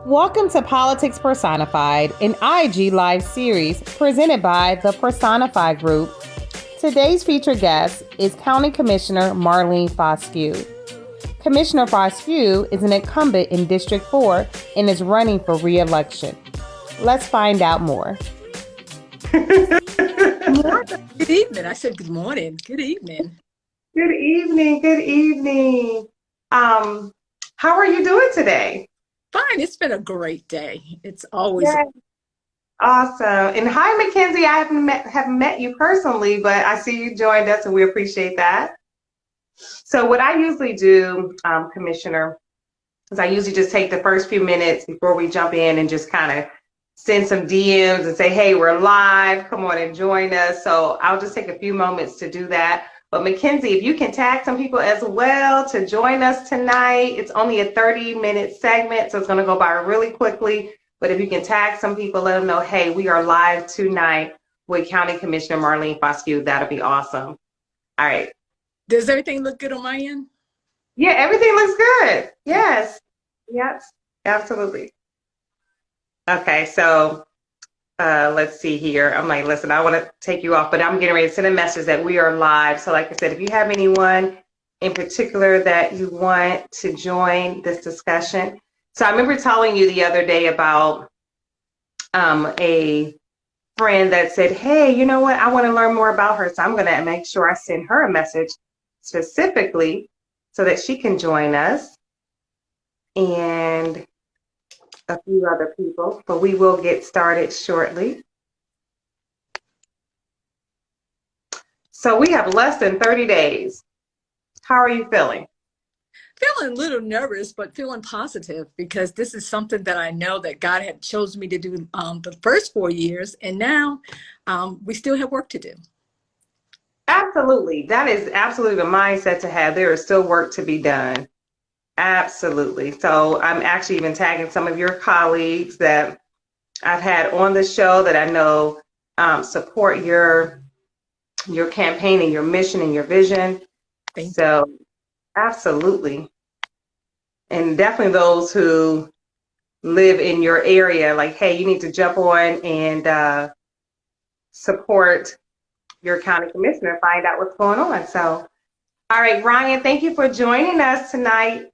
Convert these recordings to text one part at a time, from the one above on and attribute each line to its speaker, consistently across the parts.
Speaker 1: Welcome to Politics Personified, an IG live series presented by the Personified Group. Today's featured guest is County Commissioner Marlene Fosque. Commissioner Fosque is an incumbent in District 4 and is running for re-election. Let's find out more.
Speaker 2: Good evening. I said good morning. Good evening.
Speaker 1: Good evening. Good evening. How are you doing today?
Speaker 2: Fine. It's been a great day. It's always
Speaker 1: awesome. And hi, Mackenzie. I haven't met you personally, but I see you joined us, and we appreciate that. So what I usually do, Commissioner, is I usually just take the first few minutes before we jump in and just kind of send some DMs and say, hey, we're live. Come on and join us. So I'll just take a few moments to do that. But Mackenzie, if you can tag some people as well to join us tonight. It's only a 30-minute segment, so it's going to go by really quickly. But if you can tag some people, let them know, hey, we are live tonight with County Commissioner Marlene Fosque. That'll be awesome. All right.
Speaker 2: Does everything look good on my end?
Speaker 1: Yeah, everything looks good. Yes. Yes, absolutely. Okay, so let's see here. I'm like, listen, I want to take you off, but I'm getting ready to send a message that we are live. So like I said, if you have anyone in particular that you want to join this discussion. So I remember telling you the other day about a friend that said, hey, you know what? I want to learn more about her. So I'm going to make sure I send her a message specifically so that she can join us. And a few other people, but we will get started shortly. So we have less than 30 days. How are you feeling?
Speaker 2: Feeling a little nervous, but feeling positive because this is something that I know that God had chosen me to do the first 4 years, and now we still have work to do.
Speaker 1: Absolutely. That is absolutely the mindset to have. There is still work to be done. Absolutely. So I'm actually even tagging some of your colleagues that I've had on the show that I know support your campaign and your mission and your vision. So absolutely. And definitely those who live in your area, like, hey, you need to jump on and support your county commissioner, find out what's going on. So, all right, Ryan, thank you for joining us tonight.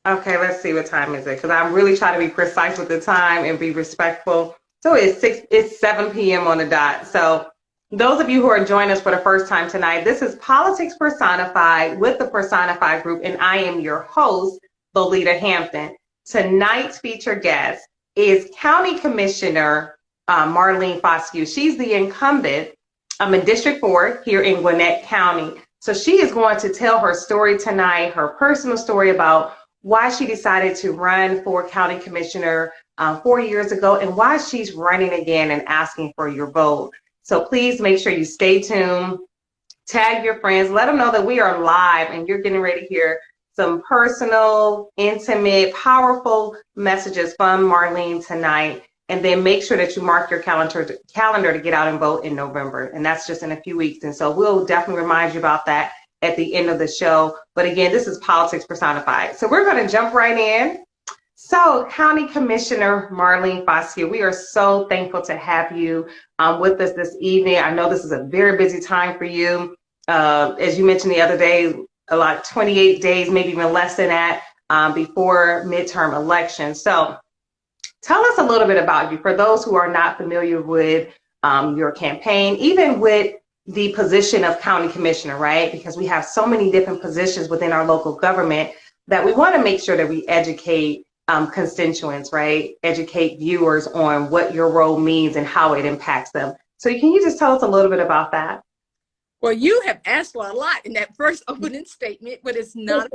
Speaker 1: Okay, let's see, what time is it? Because I'm really trying to be precise with the time and be respectful. So it's 7 p.m. on the dot. So those of you who are joining us for the first time tonight, this is Politics Personified with the Personified Group, and I am your host, Lolita Hampton. Tonight's featured guest is County Commissioner Marlene Fosque. She's the incumbent in District 4 here in Gwinnett County. So she is going to tell her story tonight, her personal story about why she decided to run for county commissioner 4 years ago and why she's running again and asking for your vote. So please make sure you stay tuned, tag your friends, let them know that we are live and you're getting ready to hear some personal, intimate, powerful messages from Marlene tonight. And then make sure that you mark your calendar to get out and vote in November. And that's just in a few weeks. And so we'll definitely remind you about that at the end of the show. But again, this is Politics Personified. So we're going to jump right in. So County Commissioner Marlene Fosque, we are so thankful to have you with us this evening. I know this is a very busy time for you. As you mentioned the other day, like 28 days, maybe even less than that, before midterm elections. So tell us a little bit about you for those who are not familiar with your campaign, even with the position of county commissioner, right? Because we have so many different positions within our local government that we want to make sure that we educate constituents, right? Educate viewers on what your role means and how it impacts them. So can you just tell us a little bit about that?
Speaker 2: Well, you have asked for a lot in that first opening statement, but it's not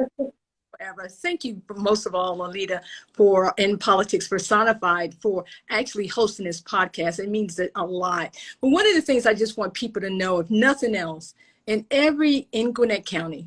Speaker 2: forever. Thank you, most of all, Lolita, for In Politics Personified, for actually hosting this podcast. It means a lot. But one of the things I just want people to know, if nothing else, in Gwinnett County,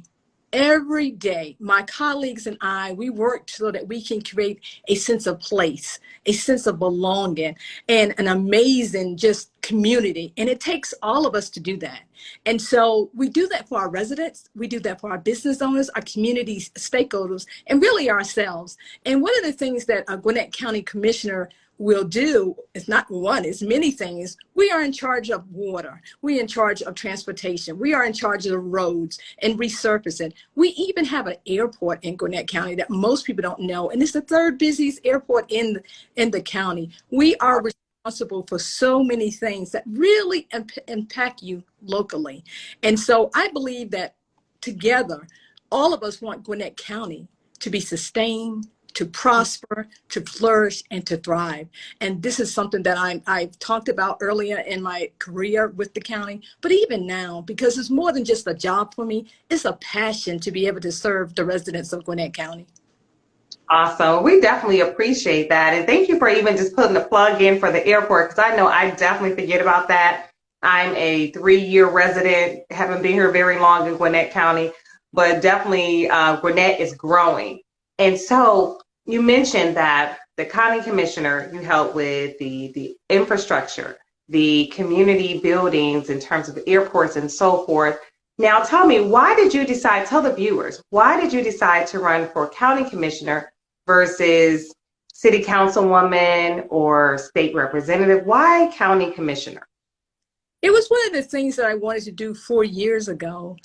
Speaker 2: Every day, my colleagues and I, we work so that we can create a sense of place, a sense of belonging, and an amazing just community. And it takes all of us to do that. And so we do that for our residents, we do that for our business owners, our community stakeholders, and really ourselves. And one of the things that a Gwinnett County Commissioner will do is not one, it's many things. We are in charge of water. We're in charge of transportation. We are in charge of the roads and resurfacing. We even have an airport in Gwinnett County that most people don't know, and it's the third busiest airport in the county. We are responsible for so many things that really impact you locally. And so I believe that together, all of us want Gwinnett County to be sustained, to prosper, to flourish, and to thrive. And this is something that I've talked about earlier in my career with the county, but even now, because it's more than just a job for me, it's a passion to be able to serve the residents of Gwinnett County.
Speaker 1: Awesome. We definitely appreciate that. And thank you for even just putting the plug in for the airport, because I know I definitely forget about that. I'm a 3-year resident, haven't been here very long in Gwinnett County, but definitely Gwinnett is growing. And so you mentioned that the county commissioner, you help with the infrastructure, the community buildings in terms of airports and so forth. Now tell me, why did you decide, tell the viewers, why did you decide to run for county commissioner versus city councilwoman or state representative? Why county commissioner?
Speaker 2: It was one of the things that I wanted to do 4 years ago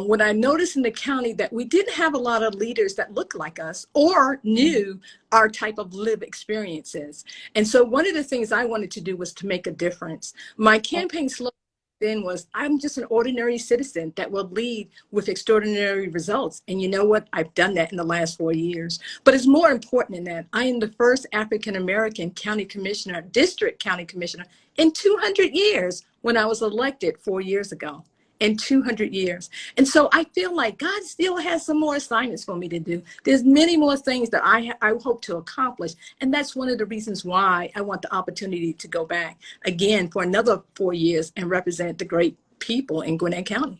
Speaker 2: when I noticed in the county that we didn't have a lot of leaders that looked like us or knew our type of lived experiences. And so one of the things I wanted to do was to make a difference. My campaign slogan then was, I'm just an ordinary citizen that will lead with extraordinary results. And you know what? I've done that in the last 4 years. But it's more important than that. I am the first African-American county commissioner, district county commissioner in 200 years when I was elected 4 years ago. In 200 years. And so I feel like God still has some more assignments for me to do. There's many more things that I hope to accomplish. And that's one of the reasons why I want the opportunity to go back again for another 4 years and represent the great people in Gwinnett County.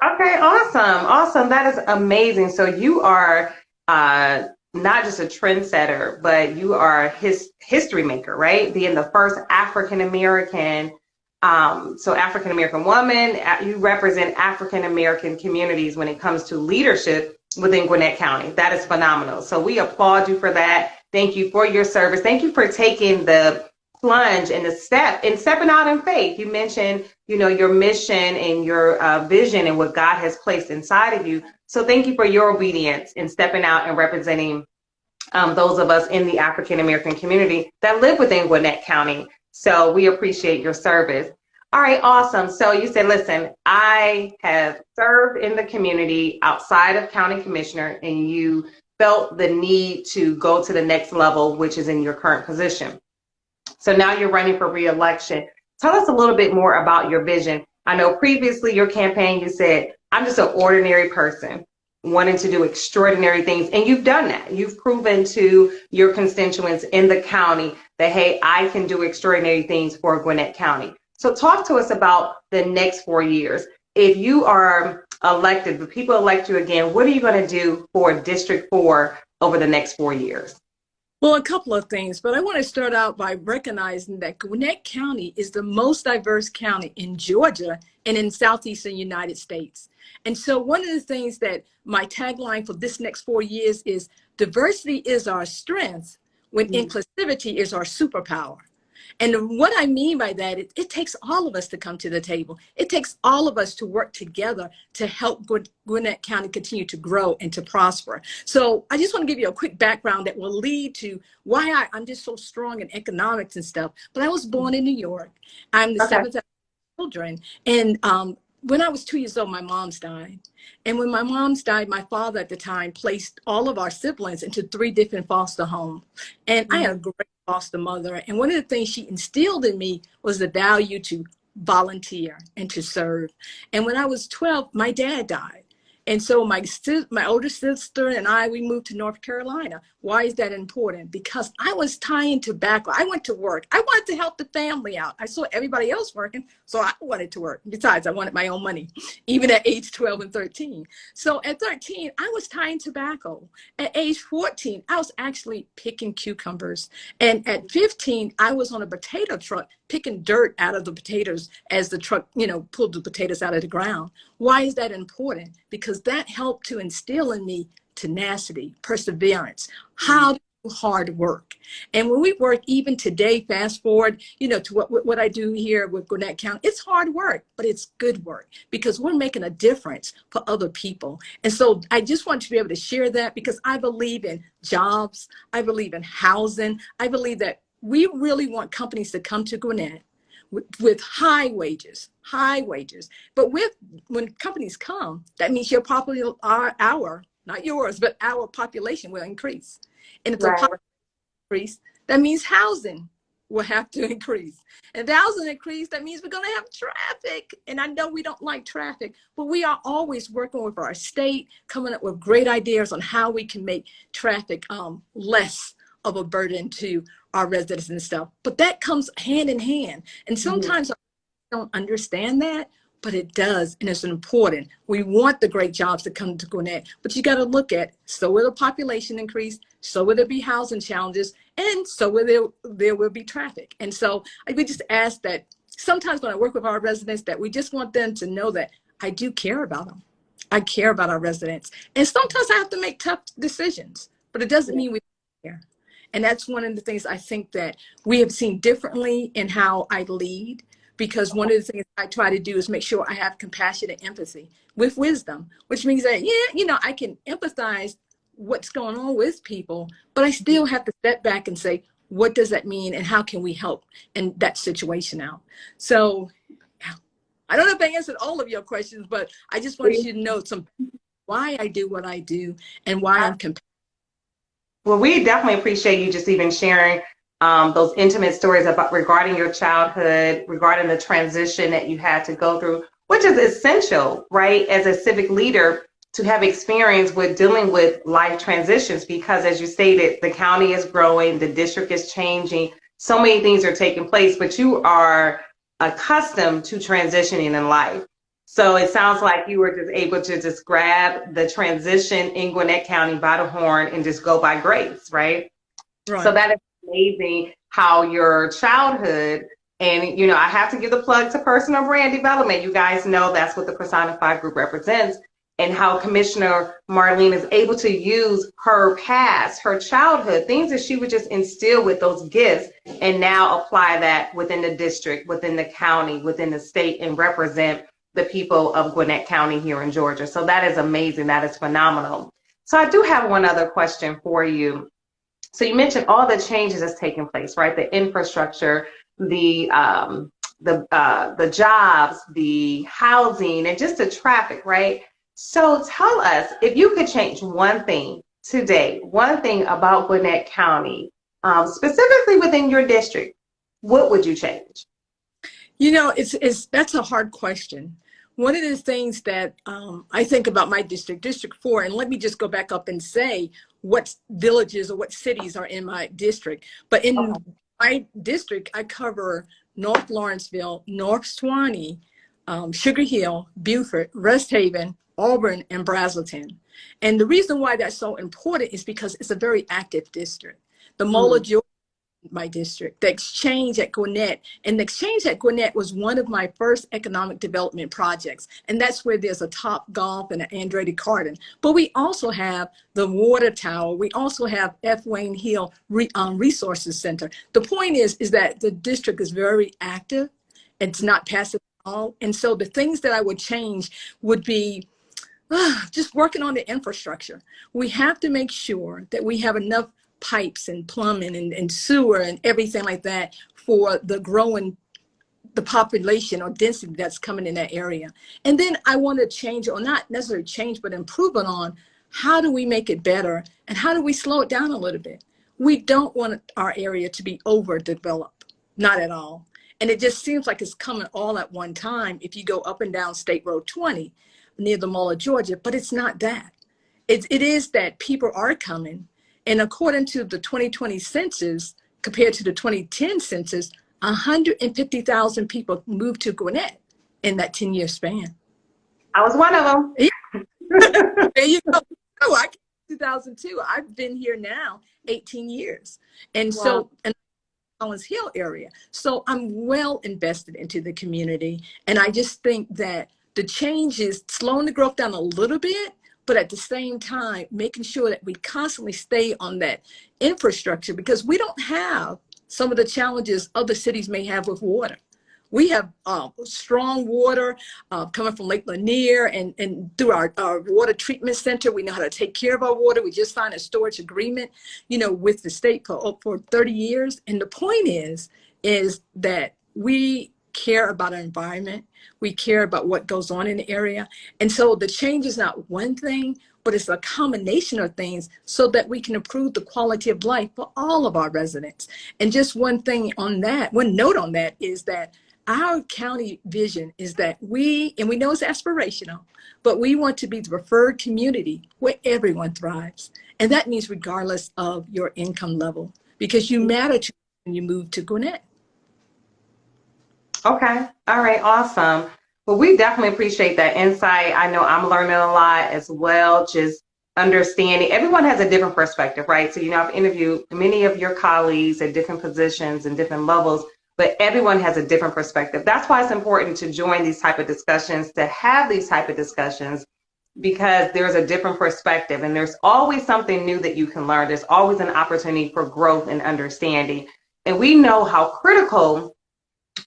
Speaker 1: Okay, awesome. Awesome. That is amazing. So you are not just a trendsetter, but you are a history maker, right? Being the first African-American so African-American woman, you represent African-American communities when it comes to leadership within Gwinnett County. That is phenomenal. So we applaud you for that. Thank you for your service. Thank you for taking the plunge and the step and stepping out in faith. You mentioned, your mission and your vision and what God has placed inside of you. So thank you for your obedience and stepping out and representing those of us in the African-American community that live within Gwinnett County. So we appreciate your service. All right, awesome. So you said, listen, I have served in the community outside of county commissioner, and you felt the need to go to the next level, which is in your current position. So now you're running for re-election. Tell us a little bit more about your vision. I know previously your campaign, you said, I'm just an ordinary person wanting to do extraordinary things. And you've done that. You've proven to your constituents in the county that, hey, I can do extraordinary things for Gwinnett County. So talk to us about the next 4 years. If you are elected, the people elect you again, what are you going to do for District 4 over the next 4 years?
Speaker 2: Well, a couple of things, but I want to start out by recognizing that Gwinnett County is the most diverse county in Georgia and in southeastern United States. And so one of the things that my tagline for this next 4 years is diversity is our strength when inclusivity is our superpower. And what I mean by that, it takes all of us to come to the table. It takes all of us to work together to help Gwinnett County continue to grow and to prosper. So I just want to give you a quick background that will lead to why I'm just so strong in economics and stuff. But I was born in New York. I'm the seventh of children. And when I was 2 years old, my mom's died. And when my mom's died, my father at the time placed all of our siblings into 3 different foster homes. And I had a great foster mother. And one of the things she instilled in me was the value to volunteer and to serve. And when I was 12, my dad died. And so my older sister and I, we moved to North Carolina. Why is that important? Because I was tying tobacco. I went to work. I wanted to help the family out. I saw everybody else working, so I wanted to work. Besides, I wanted my own money, even at age 12 and 13. So at 13, I was tying tobacco. At age 14, I was actually picking cucumbers. And at 15, I was on a potato truck picking dirt out of the potatoes as the truck, pulled the potatoes out of the ground. Why is that important? Because that helped to instill in me tenacity, perseverance, how to do hard work. And when we work, even today, fast forward, to what I do here with Gwinnett County, it's hard work, but it's good work because we're making a difference for other people. And so I just want to be able to share that because I believe in jobs. I believe in housing. I believe that we really want companies to come to Gwinnett with high wages. But when companies come, that means your our, not yours, but our population will increase. And if the
Speaker 1: Right.
Speaker 2: population increase, that means housing will have to increase. And if the housing increase, that means we're going to have traffic. And I know we don't like traffic, but we are always working with our state, coming up with great ideas on how we can make traffic less of a burden to our residents and stuff. But that comes hand in hand. And sometimes I don't understand that, but it does, and it's important. We want the great jobs to come to Gwinnett, but you got to look at, so will the population increase, so will there be housing challenges, and so will there will be traffic. And so we just ask that sometimes when I work with our residents that we just want them to know that I do care about them. I care about our residents. And sometimes I have to make tough decisions, but it doesn't mean we don't care. And that's one of the things I think that we have seen differently in how I lead, because one of the things I try to do is make sure I have compassion and empathy with wisdom, which means that, I can empathize what's going on with people, but I still have to step back and say, what does that mean and how can we help in that situation out? So I don't know if I answered all of your questions, but I just wanted you to know why I do what I do and why I'm compassionate.
Speaker 1: Well, we definitely appreciate you just even sharing those intimate stories about regarding your childhood, regarding the transition that you had to go through, which is essential, right, as a civic leader to have experience with dealing with life transitions, because as you stated, the county is growing, the district is changing, so many things are taking place, but you are accustomed to transitioning in life. So it sounds like you were just able to just grab the transition in Gwinnett County by the horn and just go by grace, right?
Speaker 2: Right.
Speaker 1: So that is amazing how your childhood, and I have to give the plug to personal brand development. You guys know that's what the Personified group represents, and how Commissioner Marlene is able to use her past, her childhood, things that she would just instill with those gifts, and now apply that within the district, within the county, within the state, and represent the people of Gwinnett County here in Georgia. So that is amazing. That is phenomenal. So I do have one other question for you. So you mentioned all the changes that's taking place, right? The infrastructure, the jobs, the housing, and just the traffic, right? So tell us, if you could change one thing today, one thing about Gwinnett County, specifically within your district, what would you change?
Speaker 2: That's a hard question. One of the things that I think about my district, District 4, and let me just go back up and say what villages or what cities are in my district. But in my district, I cover North Lawrenceville, North Swanee, Sugar Hill, Beaufort, Rest Haven, Auburn, and Brazelton. And the reason why that's so important is because it's a very active district. The Mola, Georgia, my district, the exchange at Gwinnett. And the exchange at Gwinnett was one of my first economic development projects. And that's where there's a Top Golf and an Andretti Garden. But we also have the Water Tower. We also have F. Wayne Hill Resources Center. The point is that the district is very active. It's not passive at all. And so the things that I would change would be just working on the infrastructure. We have to make sure that we have enough pipes and plumbing and sewer and everything like that for the population or density that's coming in that area. And then I want to change, or not necessarily change, but improve on how do we make it better and how do we slow it down a little bit? We don't want our area to be overdeveloped, not at all. And it just seems like it's coming all at one time if you go up and down State Road 20. near the Mall of Georgia, but it's not that. It is that people are coming. And according to the 2020 census, compared to the 2010 census, 150,000 people moved to Gwinnett in that 10-year span.
Speaker 1: I was one of them.
Speaker 2: There you go. Oh, I came in 2002. I've been here now 18 years. And
Speaker 1: Wow.
Speaker 2: so, and Collins Hill area. So I'm well invested into the community. And I just think that the change is slowing the growth down a little bit, but at the same time, making sure that we constantly stay on that infrastructure, because we don't have some of the challenges other cities may have with water. We have strong water coming from Lake Lanier, and through our water treatment center, we know how to take care of our water. We just signed a storage agreement, with the state for 30 years. And the point is that we care about our environment. We care about what goes on in the area. And so the change is not one thing, but it's a combination of things so that we can improve the quality of life for all of our residents. And just one note on that is that our county vision is that we know it's aspirational, but we want to be the preferred community where everyone thrives. And that means regardless of your income level, because you matter to when you move to Gwinnett.
Speaker 1: Okay. All right. Awesome. Well, we definitely appreciate that insight. I know I'm learning a lot as well, just understanding. Everyone has a different perspective, right? So, I've interviewed many of your colleagues at different positions and different levels, but everyone has a different perspective. That's why it's important to join these type of discussions, to have these type of discussions, because there's a different perspective and there's always something new that you can learn. There's always an opportunity for growth and understanding. And we know how critical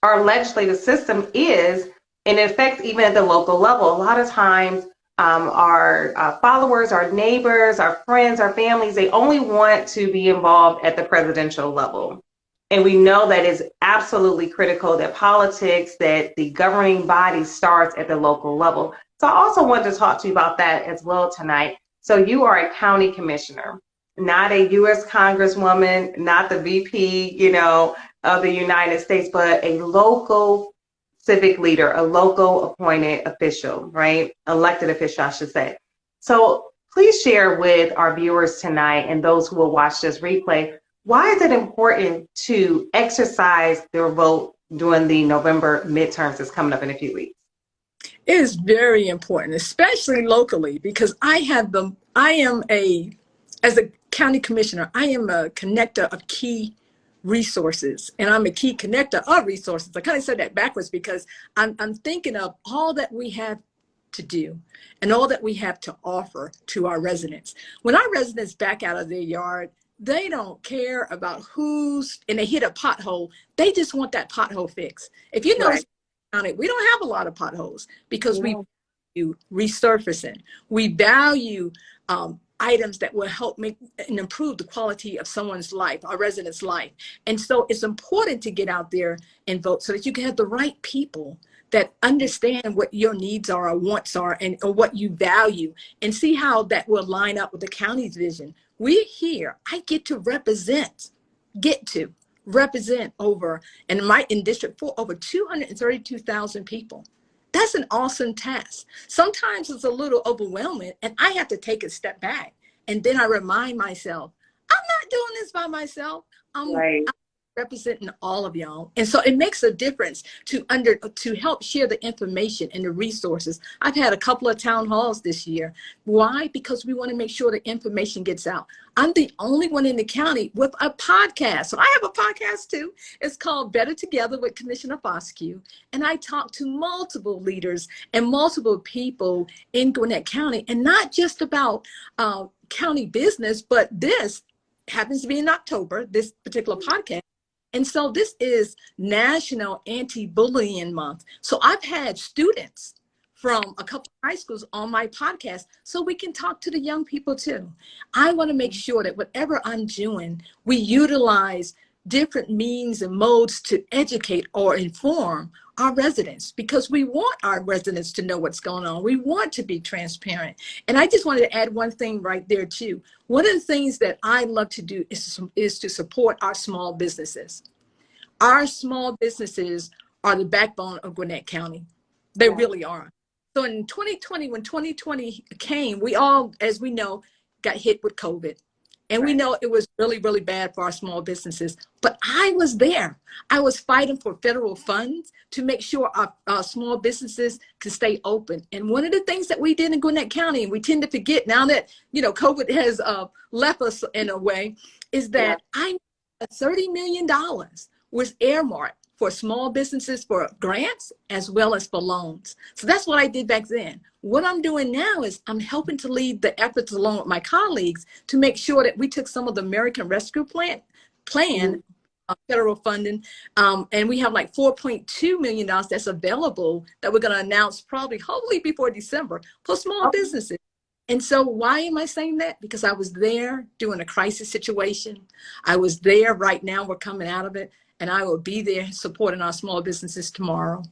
Speaker 1: our legislative system is, and it affects even at the local level. A lot of times, our followers, our neighbors, our friends, our families, they only want to be involved at the presidential level. And we know that it's absolutely critical that politics, that the governing body starts at the local level. So I also wanted to talk to you about that as well tonight. So you are a county commissioner, not a U.S. Congresswoman, not the VP, of the United States, but a local civic leader, a local appointed official, right? Elected official, I should say. So please share with our viewers tonight and those who will watch this replay, why is it important to exercise their vote during the November midterms that's coming up in a few weeks?
Speaker 2: It is very important, especially locally, because as a county commissioner, I am a connector of key resources, and I'm a key connector of resources. I kind of said that backwards because I'm thinking of all that we have to do and all that we have to offer to our residents. When our residents back out of their yard, they don't care about and they hit a pothole. They just want that pothole fixed. If you notice, right, we don't have a lot of potholes because we value resurfacing. We value items that will help make and improve the quality of someone's life, our residents' life. And so it's important to get out there and vote so that you can have the right people that understand what your needs are or wants are or what you value, and see how that will line up with the county's vision. We're here. I get to represent over, in District 4, over 232,000 people. That's an awesome task. Sometimes it's a little overwhelming, and I have to take a step back. And then I remind myself, I'm not doing this by myself. I'm representing all of y'all. And so it makes a difference to help share the information and the resources. I've had a couple of town halls this year. Why? Because we want to make sure the information gets out. I'm the only one in the county with a podcast. So I have a podcast too. It's called Better Together with Commissioner Fosque. And I talk to multiple leaders and multiple people in Gwinnett County, and not just about county business, but this happens to be in October, this particular podcast. And so this is National Anti-Bullying Month. So I've had students from a couple of high schools on my podcast so we can talk to the young people too. I want to make sure that whatever I'm doing, we utilize different means and modes to educate or inform our residents, because we want our residents to know what's going on. We want to be transparent. And I just wanted to add one thing right there too. One of the things that I love to do is to support our small businesses. Our small businesses are the backbone of Gwinnett County. They really are. So in 2020, when 2020 came, we all, as we know, got hit with COVID. And we
Speaker 1: Right.
Speaker 2: know it was really, really bad for our small businesses. But I was there. I was fighting for federal funds to make sure our small businesses could stay open. And one of the things that we did in Gwinnett County, and we tend to forget now that, COVID has left us in a way, is
Speaker 1: Yeah.
Speaker 2: that $30 million was earmarked for small businesses for grants as well as for loans. So that's what I did back then. What I'm doing now is I'm helping to lead the efforts along with my colleagues to make sure that we took some of the American Rescue Plan federal funding, and we have like $4.2 million that's available that we're going to announce probably, hopefully before December for small
Speaker 1: Okay.
Speaker 2: businesses. And so why am I saying that? Because I was there during a crisis situation. I was there right now. We're coming out of it. And I will be there supporting our small businesses tomorrow.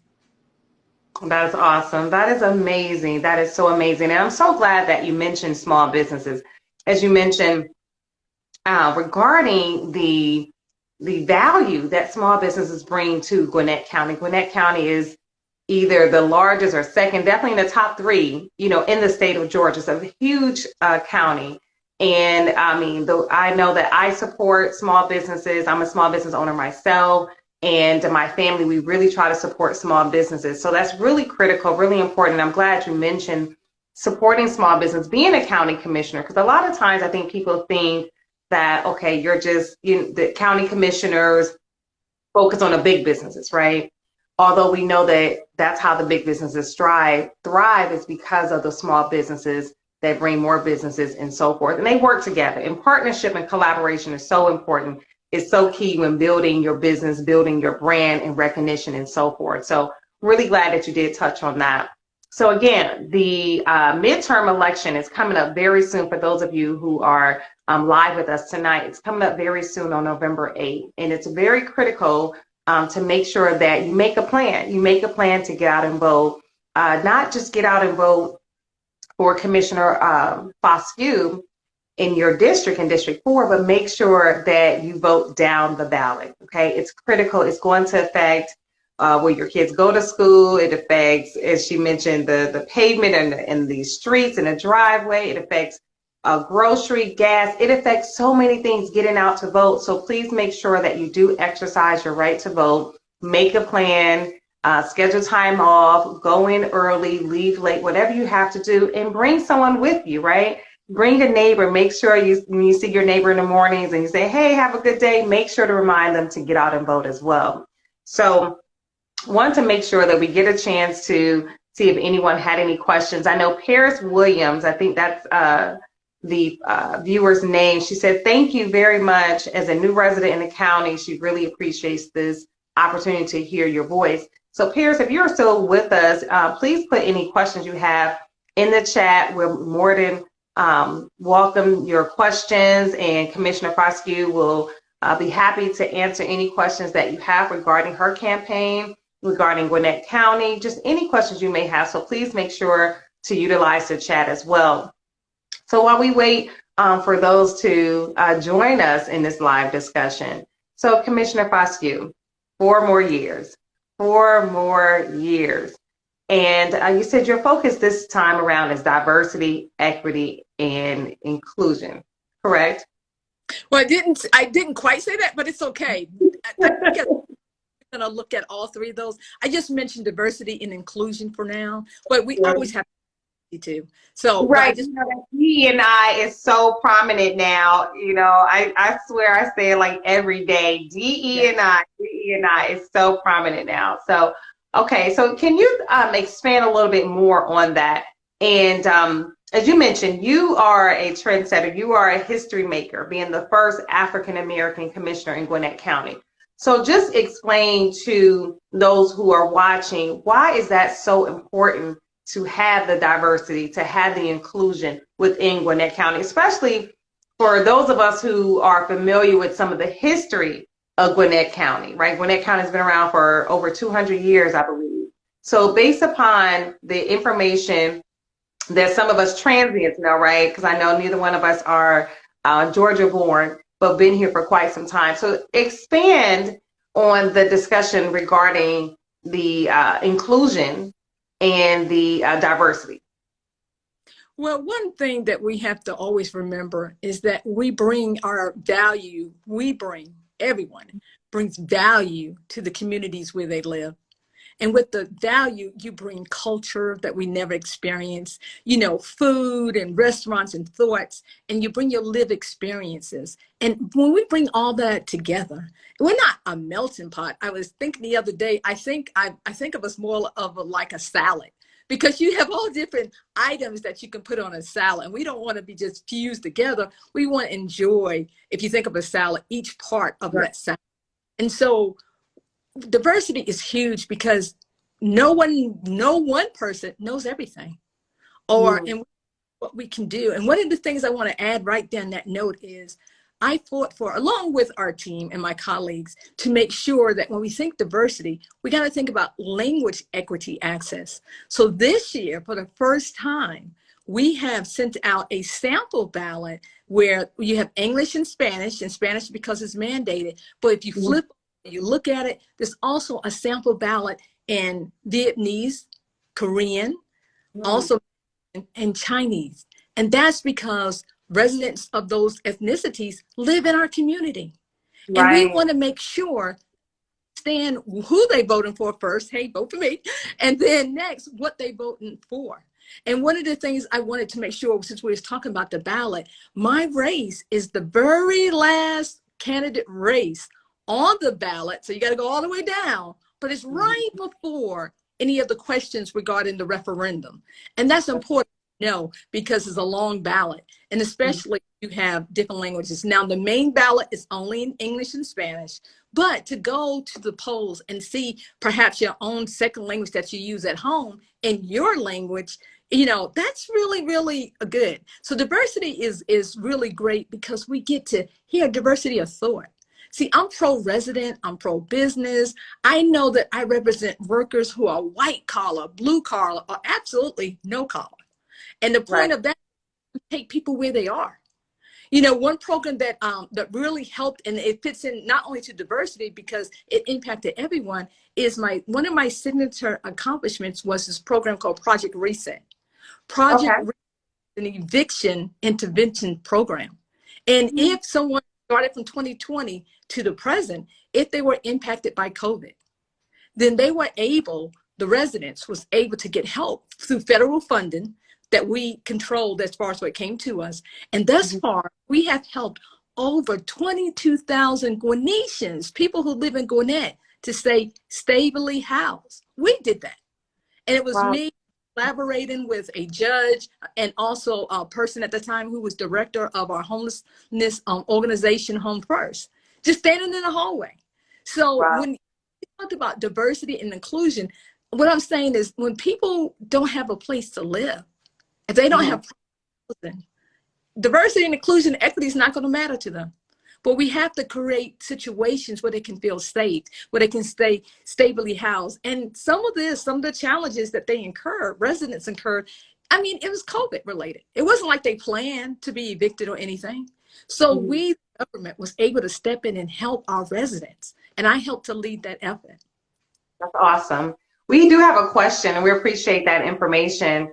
Speaker 1: That is awesome. That is amazing. That is so amazing. And I'm so glad that you mentioned small businesses. As you mentioned, regarding the value that small businesses bring to Gwinnett County. Gwinnett County is either the largest or second, definitely in the top three, in the state of Georgia. It's a huge county. And I mean, I know that I support small businesses. I'm a small business owner myself, and my family, we really try to support small businesses. So that's really critical, really important. I'm glad you mentioned supporting small business, being a county commissioner, because a lot of times I think people think that, okay, you're just, the county commissioners focus on the big businesses, right? Although we know that that's how the big businesses thrive is because of the small businesses that bring more businesses and so forth. And they work together. And partnership and collaboration is so important. It's so key when building your business, building your brand and recognition and so forth. So really glad that you did touch on that. So again, the midterm election is coming up very soon for those of you who are live with us tonight. It's coming up very soon on November 8th. And it's very critical to make sure that you make a plan. You make a plan to get out and vote, not just get out and vote for Commissioner Fosque in your district, in District 4, but make sure that you vote down the ballot, okay? It's critical. It's going to affect where your kids go to school. It affects, as she mentioned, the pavement and the streets and the driveway. It affects grocery, gas. It affects so many things getting out to vote. So please make sure that you do exercise your right to vote. Make a plan. Schedule time off, go in early, leave late, whatever you have to do, and bring someone with you, right? Bring a neighbor. Make sure when you see your neighbor in the mornings and you say, hey, have a good day, make sure to remind them to get out and vote as well. So want to make sure that we get a chance to see if anyone had any questions. I know Paris Williams, I think that's the viewer's name. She said, thank you very much. As a new resident in the county, she really appreciates this opportunity to hear your voice. So Paris, if you're still with us, please put any questions you have in the chat. We're more than welcome your questions, and Commissioner Fosque will be happy to answer any questions that you have regarding her campaign, regarding Gwinnett County, just any questions you may have. So please make sure to utilize the chat as well. So while we wait for those to join us in this live discussion, so Commissioner Fosque, 4 more years. 4 more years. And you said your focus this time around is diversity, equity, and inclusion, correct?
Speaker 2: Well, I didn't quite say that, but it's okay. I think I'm going to look at all 3 of those. I just mentioned diversity and inclusion for now, but we always have to. So
Speaker 1: right, DE&I is so prominent now. I swear I say it like every day. DE&I is so prominent now. So okay, so can you expand a little bit more on that? And as you mentioned, you are a trendsetter. You are a history maker, being the first African American commissioner in Gwinnett County. So just explain to those who are watching, why is that so important to have the diversity, to have the inclusion within Gwinnett County, especially for those of us who are familiar with some of the history of Gwinnett County, right? Gwinnett County has been around for over 200 years, I believe. So based upon the information that some of us transients know, right? Because I know neither one of us are Georgia born, but been here for quite some time. So expand on the discussion regarding the inclusion and the diversity?
Speaker 2: Well, one thing that we have to always remember is that we bring our value, everyone brings value to the communities where they live. And with the value, you bring culture that we never experienced, food and restaurants and thoughts, and you bring your lived experiences. And when we bring all that together, we're not a melting pot. I was thinking the other day, I think of us more of like a salad, because you have all different items that you can put on a salad. And we don't want to be just fused together. We want to enjoy, if you think of a salad, each part of that salad. And so diversity is huge, because no one person knows everything, and what we can do. And one of the things I want to add right down that note is I fought for, along with our team and my colleagues, to make sure that when we think diversity, we got to think about language equity access. So this year, for the first time, we have sent out a sample ballot where you have English and Spanish because it's mandated. But if you flip, you look at it, there's also a sample ballot in Vietnamese, Korean, also in Chinese. And that's because residents of those ethnicities live in our community. Right. And we want to make sure, understand who they voting for first. Hey, vote for me. And then next, what they voting for. And one of the things I wanted to make sure, since we was talking about the ballot, my race is the very last candidate race on the ballot. So you got to go all the way down, but it's right before any of the questions regarding the referendum. And that's important to know, because it's a long ballot, and especially you have different languages. Now, the main ballot is only in English and Spanish, but to go to the polls and see perhaps your own second language that you use at home in your language, that's really, really good. So diversity is really great, because we get to hear diversity of thought. See, I'm pro-resident, I'm pro-business. I know that I represent workers who are white collar, blue collar, or absolutely no collar. And the point of that is to take people where they are. One program that really helped, and it fits in not only to diversity because it impacted everyone, is one of my signature accomplishments was this program called Project Reset. Project Reset is an eviction intervention program. And if someone started from 2020 to the present, if they were impacted by COVID, then the residents was able to get help through federal funding that we controlled as far as what came to us. And thus far, we have helped over 22,000 Guyanesians, people who live in Gwinnett, to stay stably housed. We did that. And it was me collaborating with a judge and also a person at the time who was director of our homelessness organization, Home First, just standing in the hallway. So when you talk about diversity and inclusion, what I'm saying is, when people don't have a place to live, if they don't have housing, diversity and inclusion, equity is not going to matter to them. But we have to create situations where they can feel safe, where they can stay stably housed. And some of the challenges that residents incurred, it was COVID related. It wasn't like they planned to be evicted or anything. So the government was able to step in and help our residents. And I helped to lead that effort.
Speaker 1: That's awesome. We do have a question, and we appreciate that information.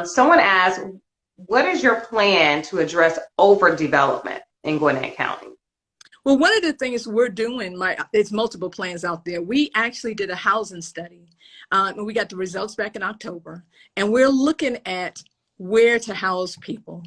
Speaker 1: Someone asked, what is your plan to address overdevelopment in Gwinnett County?
Speaker 2: Well, one of the things we're doing, there's multiple plans out there. We actually did a housing study, and we got the results back in October, and we're looking at where to house people.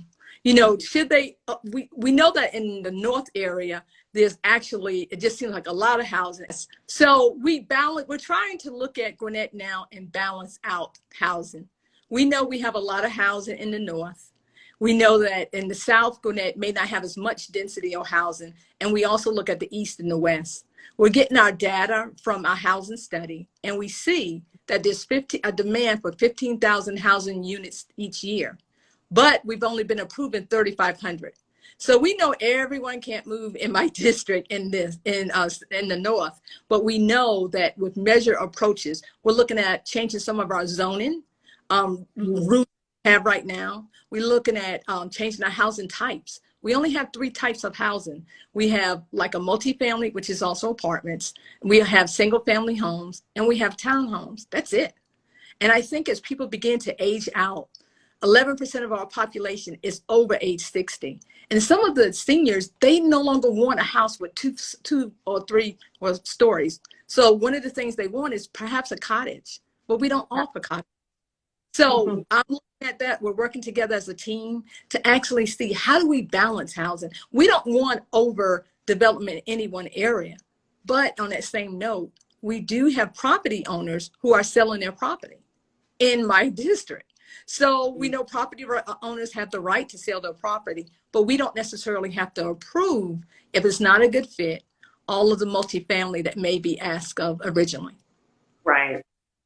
Speaker 2: Should they, we know that in the North area, there's actually, it just seems like a lot of houses. So we're trying to look at Gwinnett now and balance out housing. We know we have a lot of housing in the North. We know that in the South, Gwinnett may not have as much density or housing. And we also look at the East and the West. We're getting our data from our housing study, and we see that there's a demand for 15,000 housing units each year. But we've only been approving 3,500. So we know everyone can't move in my district in the North. But we know that with measured approaches, we're looking at changing some of our zoning routes we have right now. We're looking at changing our housing types. We only have 3 types of housing. We have like a multifamily, which is also apartments. We have single family homes, and we have townhomes. That's it. And I think as people begin to age out, 11% of our population is over age 60. And some of the seniors, they no longer want a house with two or three stories. So one of the things they want is perhaps a cottage, but we don't offer cottage. So I'm looking at that. We're working together as a team to actually see how do we balance housing. We don't want over development in any one area. But on that same note, we do have property owners who are selling their property in my district. So we know property owners have the right to sell their property, but we don't necessarily have to approve, if it's not a good fit, all of the multifamily that may be asked of originally.
Speaker 1: Right.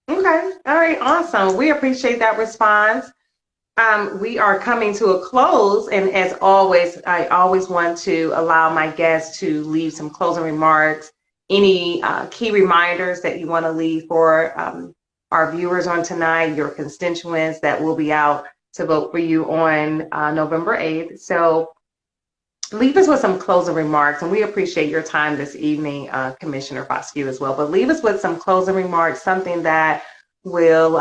Speaker 1: Okay. All right. Awesome. We appreciate that response. We are coming to a close, and as always, I always want to allow my guests to leave some closing remarks, any key reminders that you want to leave for our viewers on tonight, your constituents that will be out to vote for you on November 8th. So leave us with some closing remarks, and we appreciate your time this evening, Commissioner Fosque, as well. But leave us with some closing remarks, something that will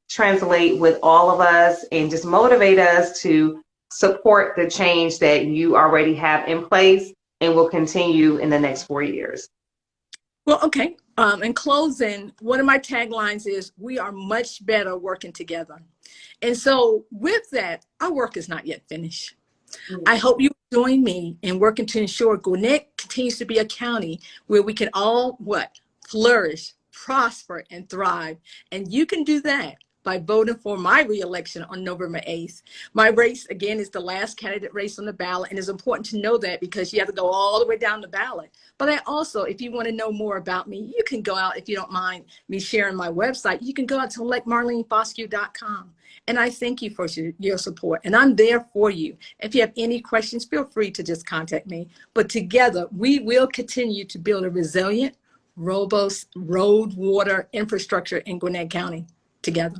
Speaker 1: translate with all of us and just motivate us to support the change that you already have in place and will continue in the next 4 years.
Speaker 2: Well, okay. In closing, one of my taglines is, we are much better working together. And so with that, our work is not yet finished. I hope you join me in working to ensure Gwinnett continues to be a county where we can all, flourish, prosper, and thrive. And you can do that by voting for my reelection on November 8th. My race, again, is the last candidate race on the ballot, and it's important to know that because you have to go all the way down the ballot. But I also, if you want to know more about me, you can go out, if you don't mind me sharing my website, you can go out to electmarlenefosque.com. And I thank you for your support, and I'm there for you. If you have any questions, feel free to just contact me. But together, we will continue to build a resilient, robust road, water infrastructure in Gwinnett County together.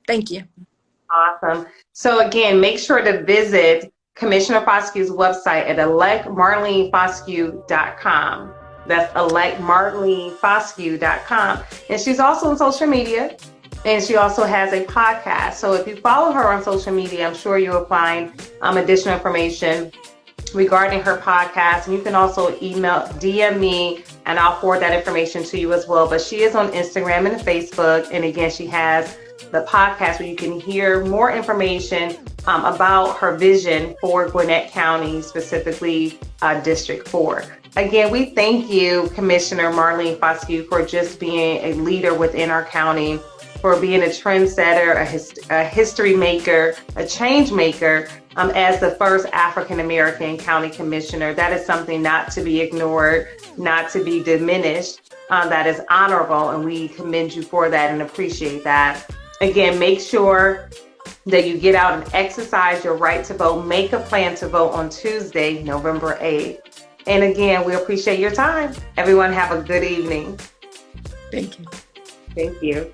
Speaker 2: Thank you.
Speaker 1: Awesome. So again, make sure to visit Commissioner Fosque's website at electmarlenefosque.com. That's electmarlenefosque.com. And she's also on social media, and she also has a podcast. So if you follow her on social media, I'm sure you will find additional information regarding her podcast. And you can also DM me, and I'll forward that information to you as well. But she is on Instagram and Facebook. And again, she has the podcast where you can hear more information about her vision for Gwinnett County, specifically District 4. Again, we thank you, Commissioner Marlene Fosque, for just being a leader within our county, for being a trendsetter, a history maker, a change maker, as the first African-American county commissioner. That is something not to be ignored, not to be diminished. That is honorable, and we commend you for that and appreciate that. Again, make sure that you get out and exercise your right to vote. Make a plan to vote on Tuesday, November 8th. And again, we appreciate your time. Everyone have a good evening.
Speaker 2: Thank you.
Speaker 1: Thank you.